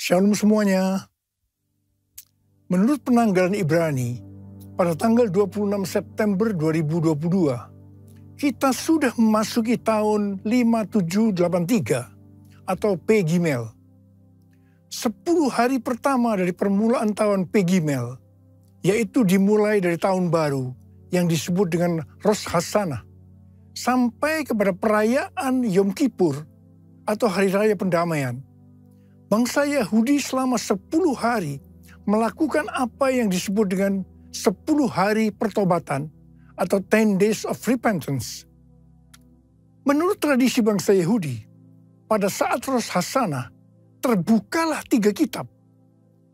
Shalom semuanya. Menurut penanggalan Ibrani, pada tanggal 26 September 2022, kita sudah memasuki tahun 5783 atau P Gimel. 10 hari pertama dari permulaan tahun P Gimel, yaitu dimulai dari tahun baru yang disebut dengan Rosh Hashanah, sampai kepada perayaan Yom Kippur atau Hari Raya Pendamaian. Bangsa Yahudi selama 10 hari melakukan apa yang disebut dengan 10 hari pertobatan atau 10 days of repentance. Menurut tradisi bangsa Yahudi, pada saat Rosh Hashanah terbukalah 3 kitab,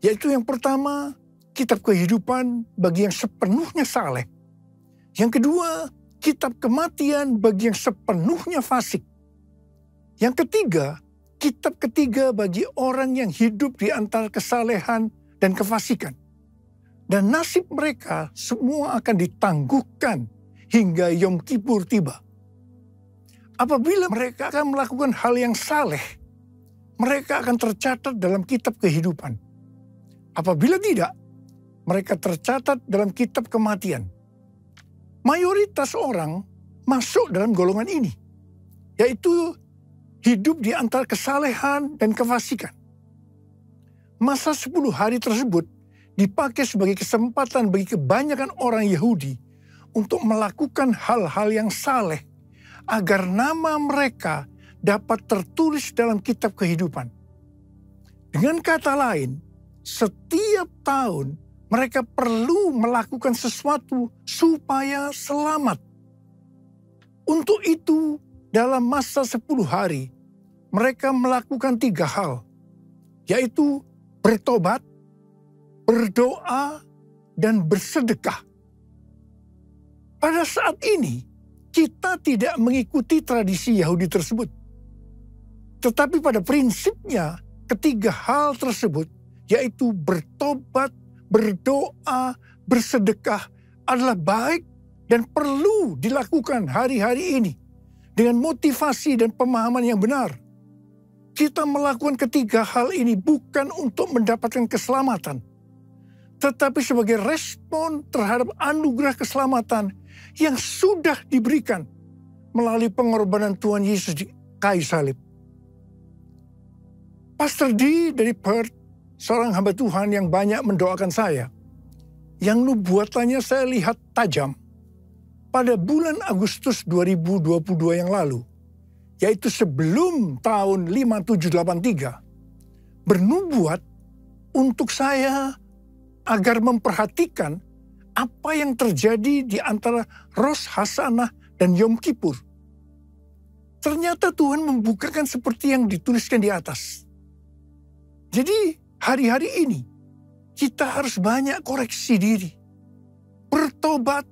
yaitu yang pertama, kitab kehidupan bagi yang sepenuhnya saleh. Yang kedua, kitab kematian bagi yang sepenuhnya fasik. Yang ketiga, kitab ketiga bagi orang yang hidup di antara kesalehan dan kefasikan. Dan nasib mereka semua akan ditangguhkan hingga Yom Kippur tiba. Apabila mereka akan melakukan hal yang saleh, mereka akan tercatat dalam kitab kehidupan. Apabila tidak, mereka tercatat dalam kitab kematian. Mayoritas orang masuk dalam golongan ini, yaitu hidup di antara kesalehan dan kefasikan. Masa 10 hari tersebut dipakai sebagai kesempatan bagi kebanyakan orang Yahudi untuk melakukan hal-hal yang saleh agar nama mereka dapat tertulis dalam kitab kehidupan. Dengan kata lain, setiap tahun mereka perlu melakukan sesuatu supaya selamat. Untuk itu, dalam masa 10 hari, mereka melakukan 3 hal, yaitu bertobat, berdoa, dan bersedekah. Pada saat ini, kita tidak mengikuti tradisi Yahudi tersebut. Tetapi pada prinsipnya, ketiga hal tersebut, yaitu bertobat, berdoa, bersedekah, adalah baik dan perlu dilakukan hari-hari ini dengan motivasi dan pemahaman yang benar. Kita melakukan ketiga hal ini bukan untuk mendapatkan keselamatan, tetapi sebagai respon terhadap anugerah keselamatan yang sudah diberikan melalui pengorbanan Tuhan Yesus di kayu salib. Pastor D dari Perth, seorang hamba Tuhan yang banyak mendoakan saya, yang nubuatannya saya lihat tajam pada bulan Agustus 2022 yang lalu, yaitu sebelum tahun 5783, bernubuat untuk saya agar memperhatikan apa yang terjadi di antara Rosh Hashanah dan Yom Kippur. Ternyata Tuhan membukakan seperti yang dituliskan di atas. Jadi hari-hari ini kita harus banyak koreksi diri, bertobat,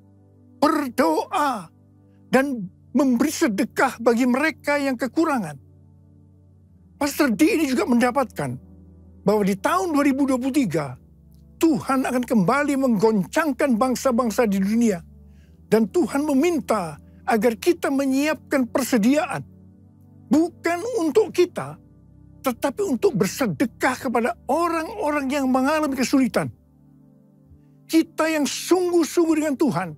berdoa, dan memberi sedekah bagi mereka yang kekurangan. Pastor D ini juga mendapatkan bahwa di tahun 2023, Tuhan akan kembali menggoncangkan bangsa-bangsa di dunia. Dan Tuhan meminta agar kita menyiapkan persediaan. Bukan untuk kita, tetapi untuk bersedekah kepada orang-orang yang mengalami kesulitan. Kita yang sungguh-sungguh dengan Tuhan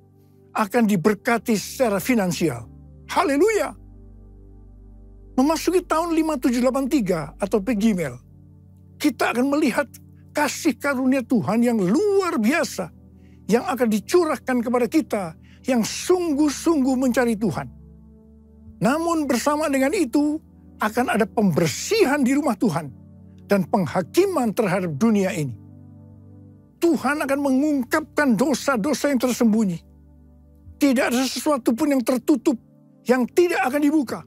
akan diberkati secara finansial. Haleluya! Memasuki tahun 5783 atau P Gimel, kita akan melihat kasih karunia Tuhan yang luar biasa yang akan dicurahkan kepada kita yang sungguh-sungguh mencari Tuhan. Namun bersama dengan itu akan ada pembersihan di rumah Tuhan dan penghakiman terhadap dunia ini. Tuhan akan mengungkapkan dosa-dosa yang tersembunyi. Tidak ada sesuatu pun yang tertutup yang tidak akan dibuka.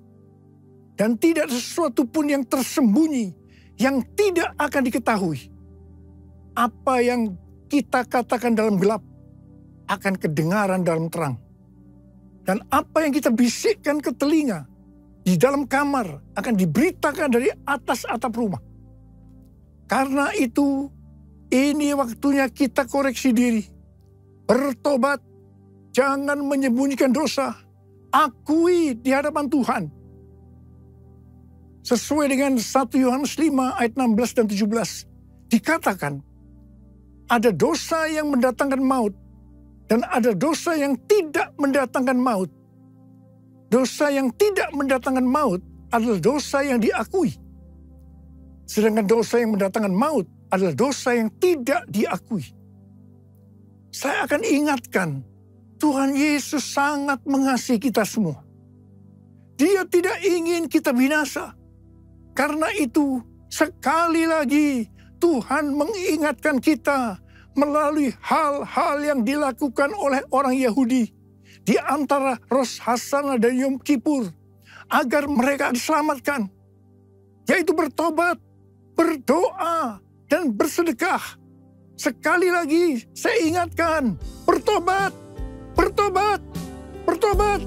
Dan tidak ada sesuatu pun yang tersembunyi yang tidak akan diketahui. Apa yang kita katakan dalam gelap akan kedengaran dalam terang. Dan apa yang kita bisikkan ke telinga di dalam kamar akan diberitakan dari atas atap rumah. Karena itu, ini waktunya kita koreksi diri. Bertobat, jangan menyembunyikan dosa. Akui di hadapan Tuhan. Sesuai dengan 1 Yohanes 5 ayat 16 dan 17. Dikatakan, ada dosa yang mendatangkan maut dan ada dosa yang tidak mendatangkan maut. Dosa yang tidak mendatangkan maut adalah dosa yang diakui. Sedangkan dosa yang mendatangkan maut adalah dosa yang tidak diakui. Saya akan ingatkan, Tuhan Yesus sangat mengasihi kita semua. Dia tidak ingin kita binasa. Karena itu, sekali lagi Tuhan mengingatkan kita melalui hal-hal yang dilakukan oleh orang Yahudi di antara Rosh Hashanah dan Yom Kippur agar mereka diselamatkan, yaitu bertobat, berdoa, dan bersedekah. Sekali lagi saya ingatkan, bertobat, bertobat, bertobat.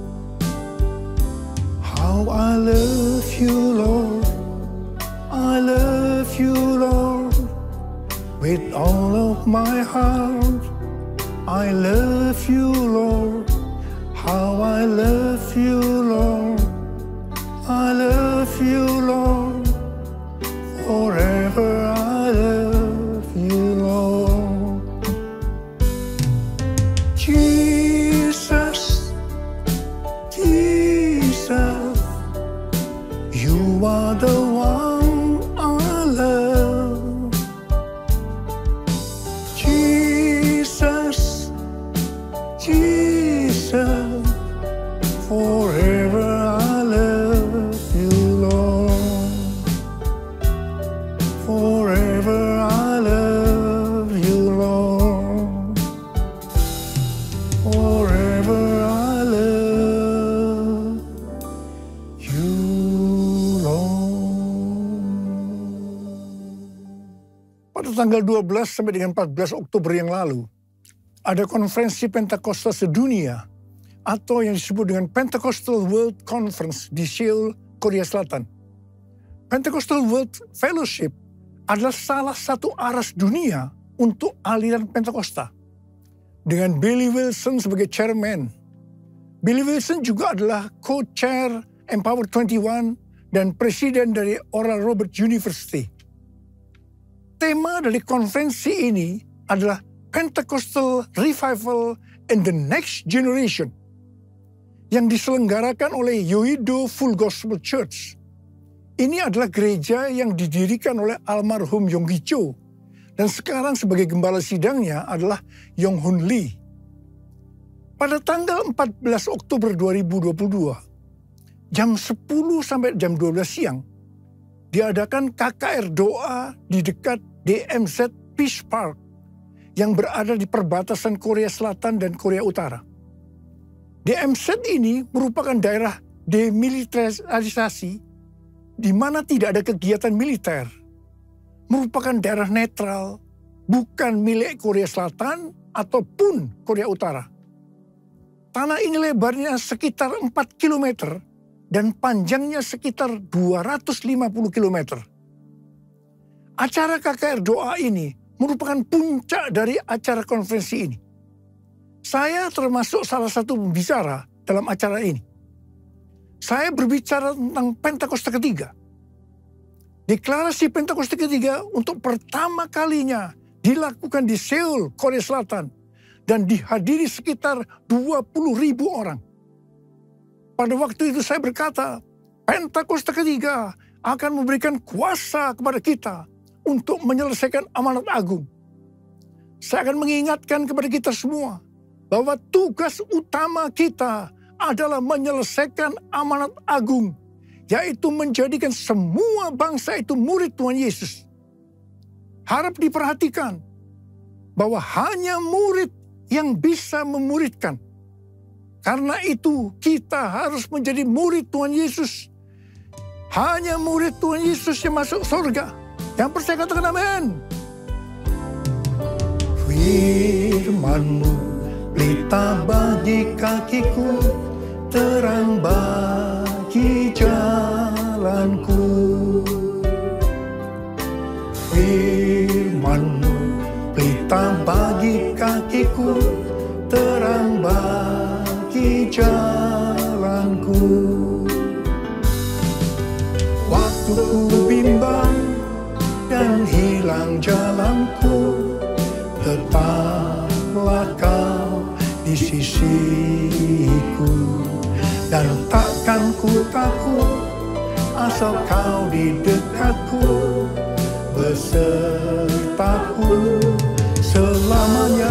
How I love you, Lord. I love you, Lord, with all of my heart. I love you, Lord. How I love you, Lord. I love you, Lord. Forever I love you, Lord. Jesus, Jesus, you are the one forever I love you, Lord. Forever I love you, Lord. Forever I love you, Lord. Pada tanggal 12 sampai dengan 14 Oktober yang lalu, ada konferensi Pentakosta sedunia atau yang disebut dengan Pentecostal World Conference di Seoul, Korea Selatan. Pentecostal World Fellowship adalah salah satu aras dunia untuk aliran Pentakosta. Dengan Billy Wilson sebagai chairman. Billy Wilson juga adalah co-chair Empower 21 dan presiden dari Oral Roberts University. Tema dari konferensi ini adalah Pentecostal Revival in the Next Generation yang diselenggarakan oleh Yoido Full Gospel Church. Ini adalah gereja yang didirikan oleh almarhum Yonggi Cho dan sekarang sebagai gembala sidangnya adalah Yong Hun Lee. Pada tanggal 14 Oktober 2022, jam 10 sampai jam 12 siang, diadakan KKR doa di dekat DMZ Peace Park yang berada di perbatasan Korea Selatan dan Korea Utara. DMZ ini merupakan daerah demilitarisasi di mana tidak ada kegiatan militer. Merupakan daerah netral, bukan milik Korea Selatan ataupun Korea Utara. Tanah ini lebarnya sekitar 4 km dan panjangnya sekitar 250 km. Acara KKR doa ini merupakan puncak dari acara konferensi ini. Saya termasuk salah satu pembicara dalam acara ini. Saya berbicara tentang Pentakosta ketiga. Deklarasi Pentakosta ketiga untuk pertama kalinya dilakukan di Seoul, Korea Selatan. Dan dihadiri sekitar 20.000 orang. Pada waktu itu saya berkata, Pentakosta ketiga akan memberikan kuasa kepada kita untuk menyelesaikan amanat agung. Saya akan mengingatkan kepada kita semua bahwa tugas utama kita adalah menyelesaikan amanat agung, yaitu menjadikan semua bangsa itu murid Tuhan Yesus. Harap diperhatikan bahwa hanya murid yang bisa memuridkan. Karena itu kita harus menjadi murid Tuhan Yesus. Hanya murid Tuhan Yesus yang masuk surga. Yang percaya katakan amin. Firman-Mu pelita bagi kakiku, terang bagi jalanku. Firman-Mu pelita bagi kakiku, terang bagi jalanku. Waktu waktu ku bimbang dan hilang jalanku, tetaplah kau di sisiku. Dan takkan ku takut asal kau di dekatku, besertaku selamanya.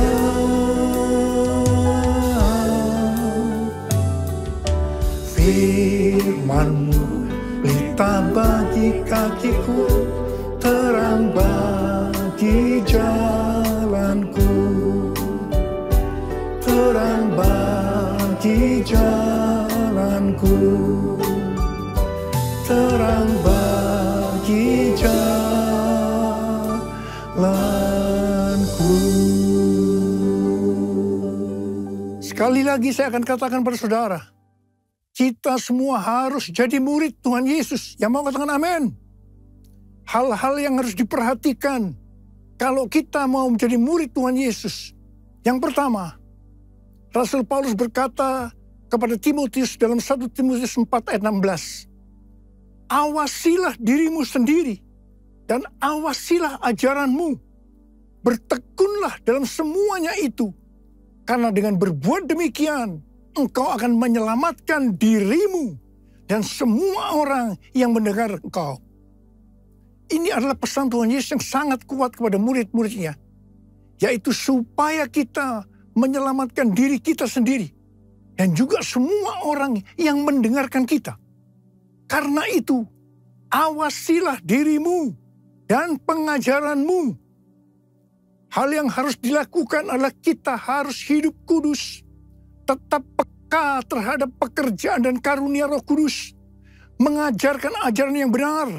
Firman-Mu pelita bagi kakiku, terang bagi jalanku, terang bagi jalanku, terang bagi jalanku. Sekali lagi saya akan katakan pada saudara, kita semua harus jadi murid Tuhan Yesus. Yang mau katakan amin. Hal-hal yang harus diperhatikan kalau kita mau menjadi murid Tuhan Yesus. Yang pertama, Rasul Paulus berkata kepada Timotius dalam 1 Timotius 4 ayat 16. Awasilah dirimu sendiri dan awasilah ajaranmu. Bertekunlah dalam semuanya itu. Karena dengan berbuat demikian, engkau akan menyelamatkan dirimu dan semua orang yang mendengar engkau. Ini adalah pesan Tuhan Yesus yang sangat kuat kepada murid-muridnya. Yaitu supaya kita menyelamatkan diri kita sendiri. Dan juga semua orang yang mendengarkan kita. Karena itu, awasilah dirimu dan pengajaranmu. Hal yang harus dilakukan adalah kita harus hidup kudus. Tetap peka terhadap pekerjaan dan karunia Roh Kudus. Mengajarkan ajaran yang benar.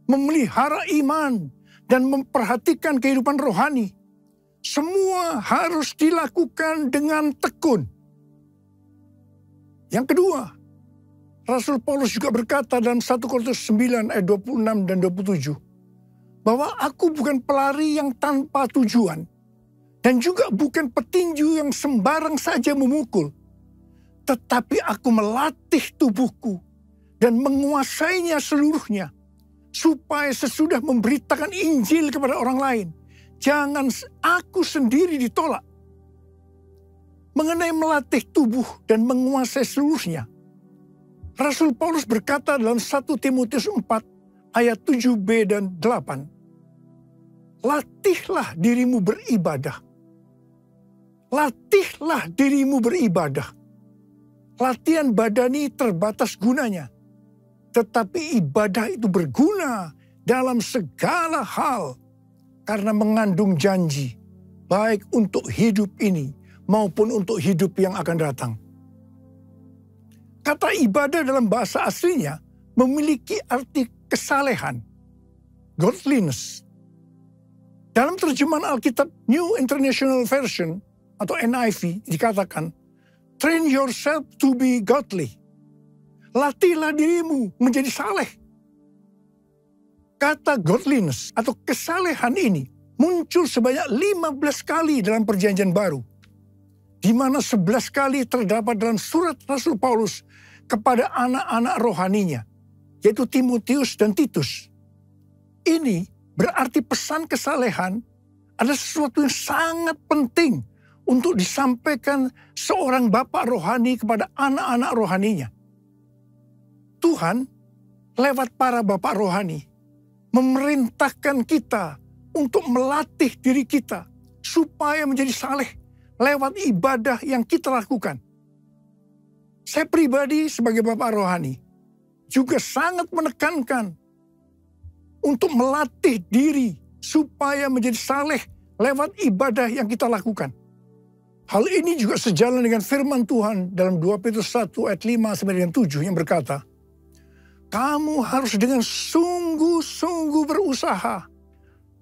Memelihara iman dan memperhatikan kehidupan rohani. Semua harus dilakukan dengan tekun. Yang kedua, Rasul Paulus juga berkata dalam 1 Korintus 9 ayat 26 dan 27. Bahwa aku bukan pelari yang tanpa tujuan. Dan juga bukan petinju yang sembarang saja memukul. Tetapi aku melatih tubuhku dan menguasainya seluruhnya. Supaya sesudah memberitakan Injil kepada orang lain, jangan aku sendiri ditolak. Mengenai melatih tubuh dan menguasai seluruhnya, Rasul Paulus berkata dalam 1 Timotius 4 ayat 7b dan 8. Latihlah dirimu beribadah. Latihlah dirimu beribadah. Latihan badani terbatas gunanya. Tetapi ibadah itu berguna dalam segala hal. Karena mengandung janji. Baik untuk hidup ini maupun untuk hidup yang akan datang. Kata ibadah dalam bahasa aslinya memiliki arti kesalehan. Godliness. Dalam terjemahan Alkitab New International Version atau NIV dikatakan, train yourself to be godly. Latihlah dirimu menjadi saleh. Kata godliness atau kesalehan ini muncul sebanyak 15 kali dalam Perjanjian Baru. Di mana 11 kali terdapat dalam surat Rasul Paulus kepada anak-anak rohaninya, yaitu Timotius dan Titus. Ini berarti pesan kesalehan adalah sesuatu yang sangat penting untuk disampaikan seorang bapak rohani kepada anak-anak rohaninya. Tuhan lewat para bapak rohani memerintahkan kita untuk melatih diri kita supaya menjadi saleh lewat ibadah yang kita lakukan. Saya pribadi sebagai bapak rohani juga sangat menekankan untuk melatih diri supaya menjadi saleh lewat ibadah yang kita lakukan. Hal ini juga sejalan dengan firman Tuhan dalam 2 Petrus 1 ayat 5 sampai dengan 7 yang berkata, kamu harus dengan sungguh-sungguh berusaha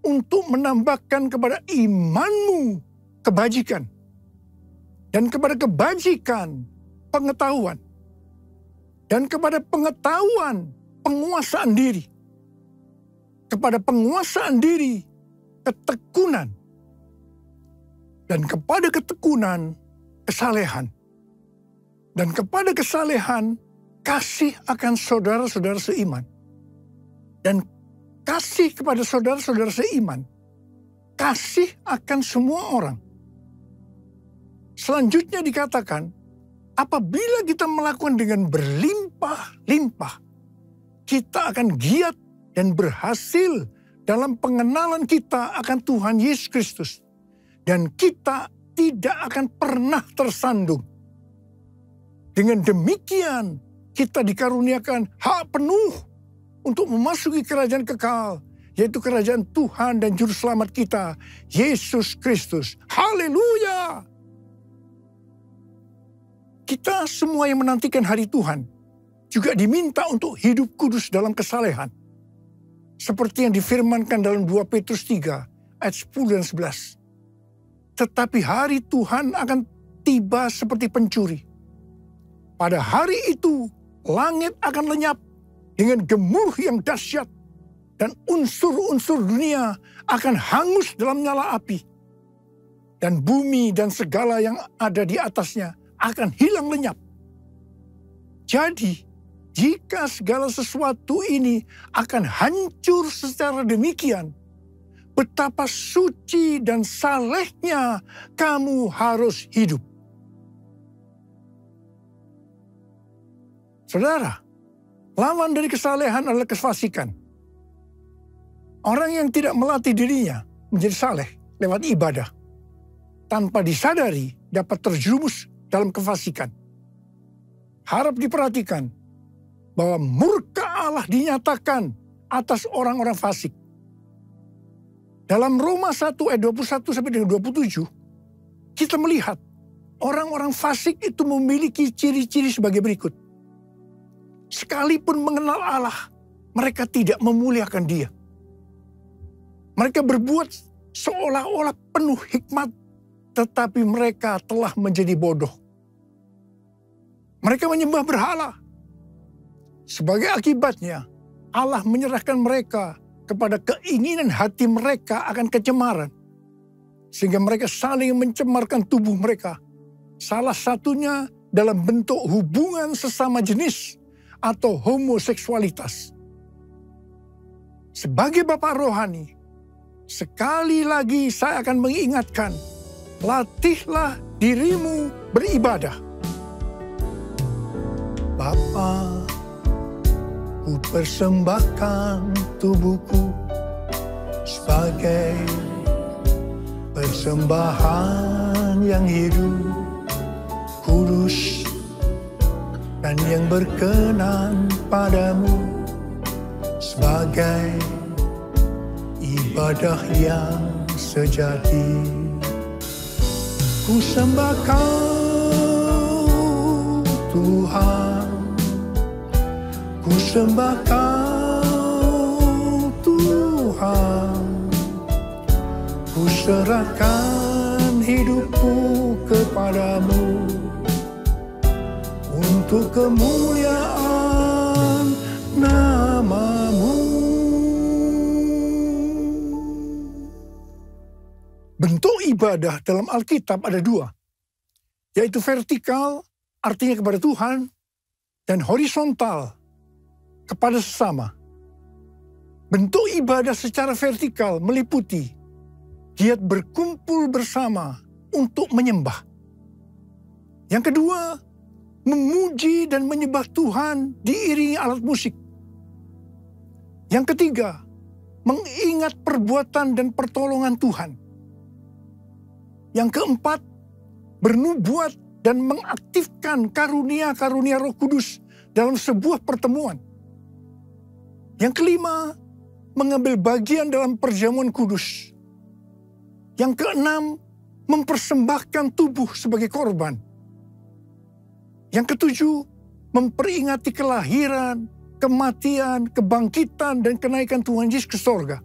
untuk menambahkan kepada imanmu kebajikan. Dan kepada kebajikan pengetahuan. Dan kepada pengetahuan penguasaan diri. Kepada penguasaan diri ketekunan. Dan kepada ketekunan kesalehan. Dan kepada kesalehan kasih akan saudara-saudara seiman. dan kasih kepada saudara-saudara seiman, kasih akan semua orang. Selanjutnya dikatakan, apabila kita melakukan dengan berlimpah-limpah, kita akan giat dan berhasil dalam pengenalan kita akan Tuhan Yesus Kristus. Dan kita tidak akan pernah tersandung. Dengan demikian, kita dikaruniakan hak penuh untuk memasuki kerajaan kekal, yaitu kerajaan Tuhan dan Juru Selamat kita, Yesus Kristus. Haleluya! Kita semua yang menantikan hari Tuhan juga diminta untuk hidup kudus dalam kesalehan. Seperti yang difirmankan dalam 2 Petrus 3 ayat 10 dan 11. Tetapi hari Tuhan akan tiba seperti pencuri. Pada hari itu langit akan lenyap dengan gemuruh yang dahsyat dan unsur-unsur dunia akan hangus dalam nyala api. Dan bumi dan segala yang ada di atasnya akan hilang lenyap. Jadi, jika segala sesuatu ini akan hancur secara demikian, betapa suci dan salehnya kamu harus hidup. Saudara, lawan dari kesalehan adalah kefasikan. Orang yang tidak melatih dirinya menjadi saleh lewat ibadah, tanpa disadari dapat terjerumus dalam kefasikan. Harap diperhatikan bahwa murka Allah dinyatakan atas orang-orang fasik. Dalam Roma 1 ayat 21 sampai dengan 27, kita melihat orang-orang fasik itu memiliki ciri-ciri sebagai berikut. Sekalipun mengenal Allah, mereka tidak memuliakan Dia. Mereka berbuat seolah-olah penuh hikmat, tetapi mereka telah menjadi bodoh. Mereka menyembah berhala. Sebagai akibatnya, Allah menyerahkan mereka kepada keinginan hati mereka akan kecemaran. Sehingga mereka saling mencemarkan tubuh mereka. Salah satunya dalam bentuk hubungan sesama jenis atau homoseksualitas. Sebagai Bapak rohani, sekali lagi saya akan mengingatkan, latihlah dirimu beribadah. Bapa, ku persembahkan tubuhku sebagai persembahan yang hidup, kudus, dan yang berkenan padamu, sebagai ibadah yang sejati. Ku sembah Kau Tuhan, ku sembah Kau Tuhan, ku serahkan hidupku kepadamu untuk kemuliaan nama-Mu. Bentuk ibadah dalam Alkitab ada dua, yaitu vertikal, artinya kepada Tuhan, dan horizontal, kepada sesama. Bentuk ibadah secara vertikal meliputi giat berkumpul bersama untuk menyembah. Yang kedua, memuji dan menyembah Tuhan diiringi alat musik. Yang ketiga, mengingat perbuatan dan pertolongan Tuhan. Yang keempat, bernubuat dan mengaktifkan karunia-karunia Roh Kudus dalam sebuah pertemuan. Yang kelima, mengambil bagian dalam perjamuan kudus. Yang keenam, mempersembahkan tubuh sebagai korban. Yang ketujuh, memperingati kelahiran, kematian, kebangkitan, dan kenaikan Tuhan Yesus ke sorga.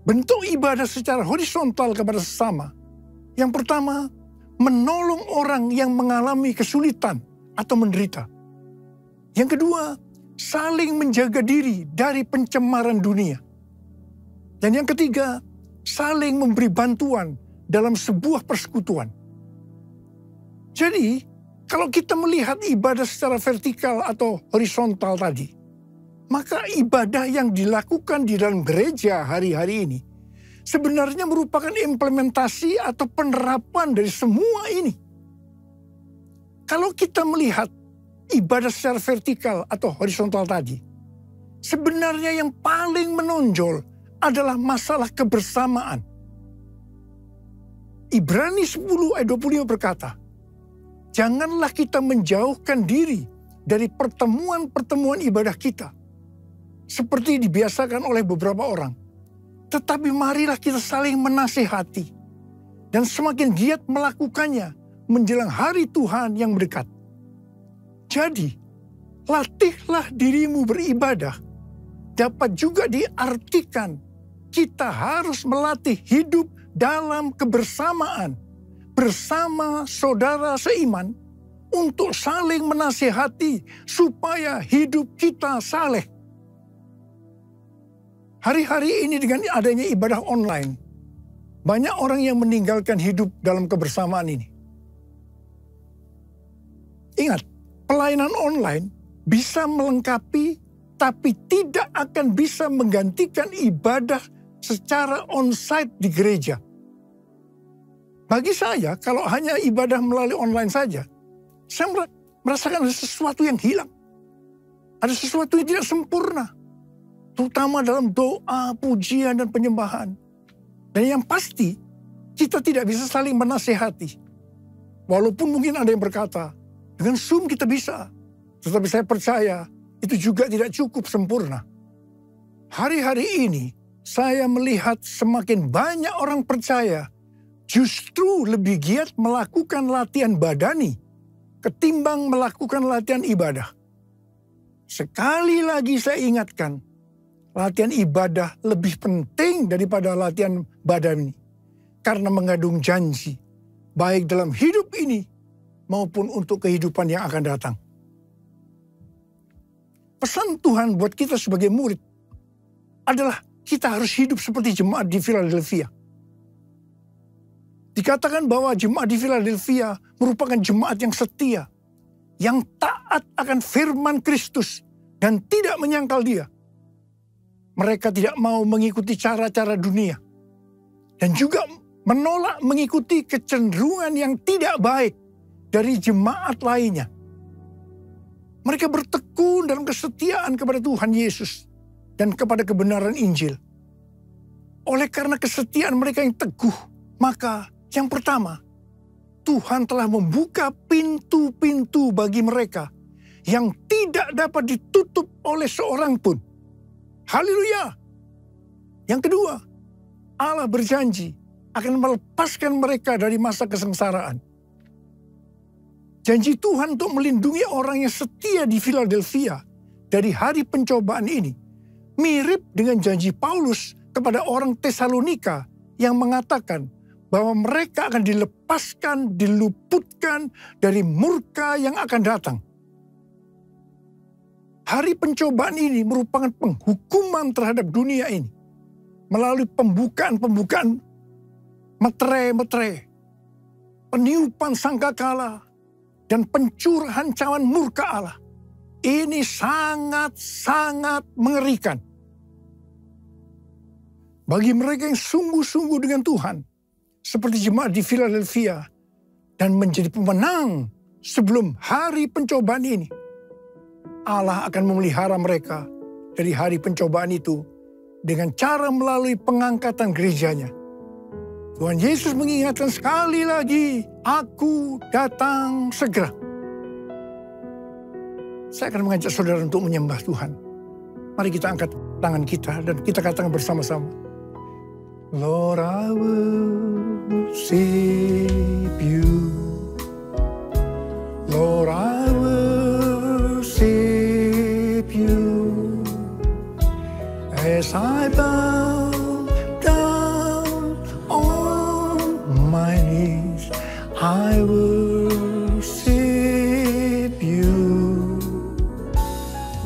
Bentuk ibadah secara horizontal kepada sesama. Yang pertama, menolong orang yang mengalami kesulitan atau menderita. Yang kedua, saling menjaga diri dari pencemaran dunia. Dan yang ketiga, saling memberi bantuan dalam sebuah persekutuan. Jadi, kalau kita melihat ibadah secara vertikal atau horizontal tadi, maka ibadah yang dilakukan di dalam gereja hari-hari ini sebenarnya merupakan implementasi atau penerapan dari semua ini. Kalau kita melihat ibadah secara vertikal atau horizontal tadi, sebenarnya yang paling menonjol adalah masalah kebersamaan. Ibrani 10 ayat 25 berkata, janganlah kita menjauhkan diri dari pertemuan-pertemuan ibadah kita, seperti dibiasakan oleh beberapa orang. Tetapi marilah kita saling menasihati, dan semakin giat melakukannya menjelang hari Tuhan yang mendekat. Jadi, latihlah dirimu beribadah dapat juga diartikan kita harus melatih hidup dalam kebersamaan bersama saudara seiman untuk saling menasihati supaya hidup kita saleh. Hari-hari ini dengan adanya ibadah online, banyak orang yang meninggalkan hidup dalam kebersamaan ini. Ingat, pelayanan online bisa melengkapi tapi tidak akan bisa menggantikan ibadah secara onsite di gereja. Bagi saya, kalau hanya ibadah melalui online saja, saya merasakan ada sesuatu yang hilang. Ada sesuatu yang tidak sempurna. Terutama dalam doa, pujian, dan penyembahan. Dan yang pasti, kita tidak bisa saling menasehati. Walaupun mungkin ada yang berkata, dengan Zoom kita bisa. Tetapi saya percaya, itu juga tidak cukup sempurna. Hari-hari ini, saya melihat semakin banyak orang percaya justru lebih giat melakukan latihan badani ketimbang melakukan latihan ibadah. Sekali lagi saya ingatkan, latihan ibadah lebih penting daripada latihan badani karena mengandung janji baik dalam hidup ini maupun untuk kehidupan yang akan datang. Pesan Tuhan buat kita sebagai murid adalah kita harus hidup seperti jemaat di Philadelphia. Dikatakan bahwa jemaat di Philadelphia merupakan jemaat yang setia, yang taat akan firman Kristus dan tidak menyangkal Dia. Mereka tidak mau mengikuti cara-cara dunia dan juga menolak mengikuti kecenderungan yang tidak baik dari jemaat lainnya. Mereka bertekun dalam kesetiaan kepada Tuhan Yesus dan kepada kebenaran Injil. Oleh karena kesetiaan mereka yang teguh, maka yang pertama, Tuhan telah membuka pintu-pintu bagi mereka yang tidak dapat ditutup oleh seorang pun. Haleluya! Yang kedua, Allah berjanji akan melepaskan mereka dari masa kesengsaraan. Janji Tuhan untuk melindungi orang yang setia di Philadelphia dari hari pencobaan ini mirip dengan janji Paulus kepada orang Tesalonika yang mengatakan bahwa mereka akan dilepaskan, diluputkan dari murka yang akan datang. Hari pencobaan ini merupakan penghukuman terhadap dunia ini melalui pembukaan metere-metere, peniupan sangkakala, dan pencurahan cawan murka Allah. Ini sangat-sangat mengerikan. Bagi mereka yang sungguh-sungguh dengan Tuhan, seperti jemaat di Philadelphia, dan menjadi pemenang sebelum hari pencobaan ini, Allah akan memelihara mereka dari hari pencobaan itu dengan cara melalui pengangkatan gerejanya. Tuhan Yesus mengingatkan sekali lagi, aku datang segera. Saya akan mengajak saudara untuk menyembah Tuhan. Mari kita angkat tangan kita dan kita katakan bersama-sama. Lord, I worship you. Lord, I worship you. As I bow down on my knees, I worship you.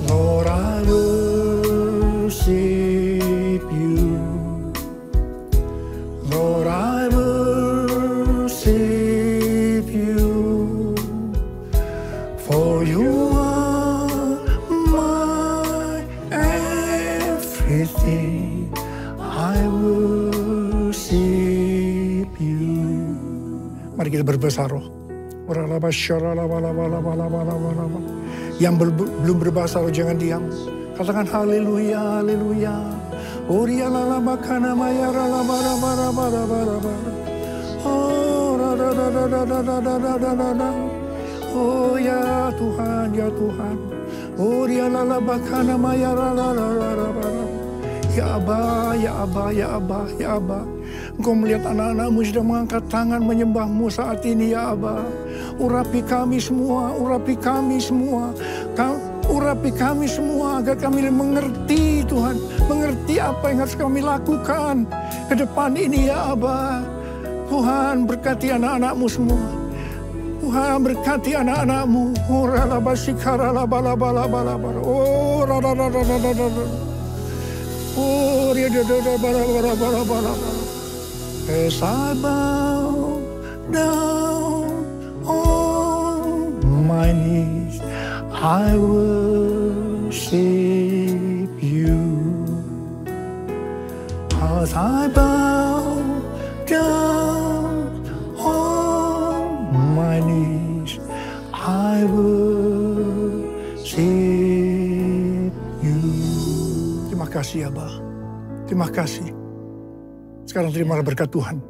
Lord, I worship you. Lord, I worship you, for you are my everything. I worship you. Mari kita berbahasa roh. Yang belum berbahasa roh jangan diam. Katakan haleluya, haleluya. Oria lala bakana maya lala bara bara bara bara bara. Oh da da da da da da da da da da da. Oh ya Tuhan, ya Tuhan. Oria lala bakana maya lala lala bara. Ya Aba, ya Aba, ya Aba, ya Aba. Engkau melihat anak-anakmu sudah mengangkat tangan menyembahmu saat ini ya Aba. Urapi kami semua, urapi kami semua. Urapi kami semua agar kami mengerti Tuhan. Mengerti apa yang harus kami lakukan ke depan ini ya Aba. Tuhan berkati anak-anakmu semua. Tuhan berkati anak-anakmu. Oh ralabasikara labalabalabalabal. Oh radadadadadadadad. Oh riadadadabalabalabalabalabal. As I bow down on my knees, I worship you. As I bow down on my knees, I worship you. Terima kasih Abah. Terima kasih. Sekarang terimalah berkat Tuhan.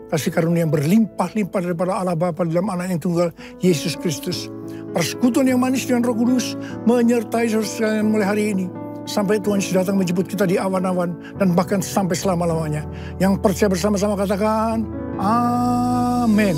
Kasih karunia yang berlimpah-limpah daripada Allah Bapa dalam anak yang tunggal Yesus Kristus. Persekutuan yang manis dengan Roh Kudus menyertai saudara sekalian mulai hari ini. Sampai Tuhan Yesus datang menjemput kita di awan-awan dan bahkan sampai selama-lamanya. Yang percaya bersama-sama katakan, Amin.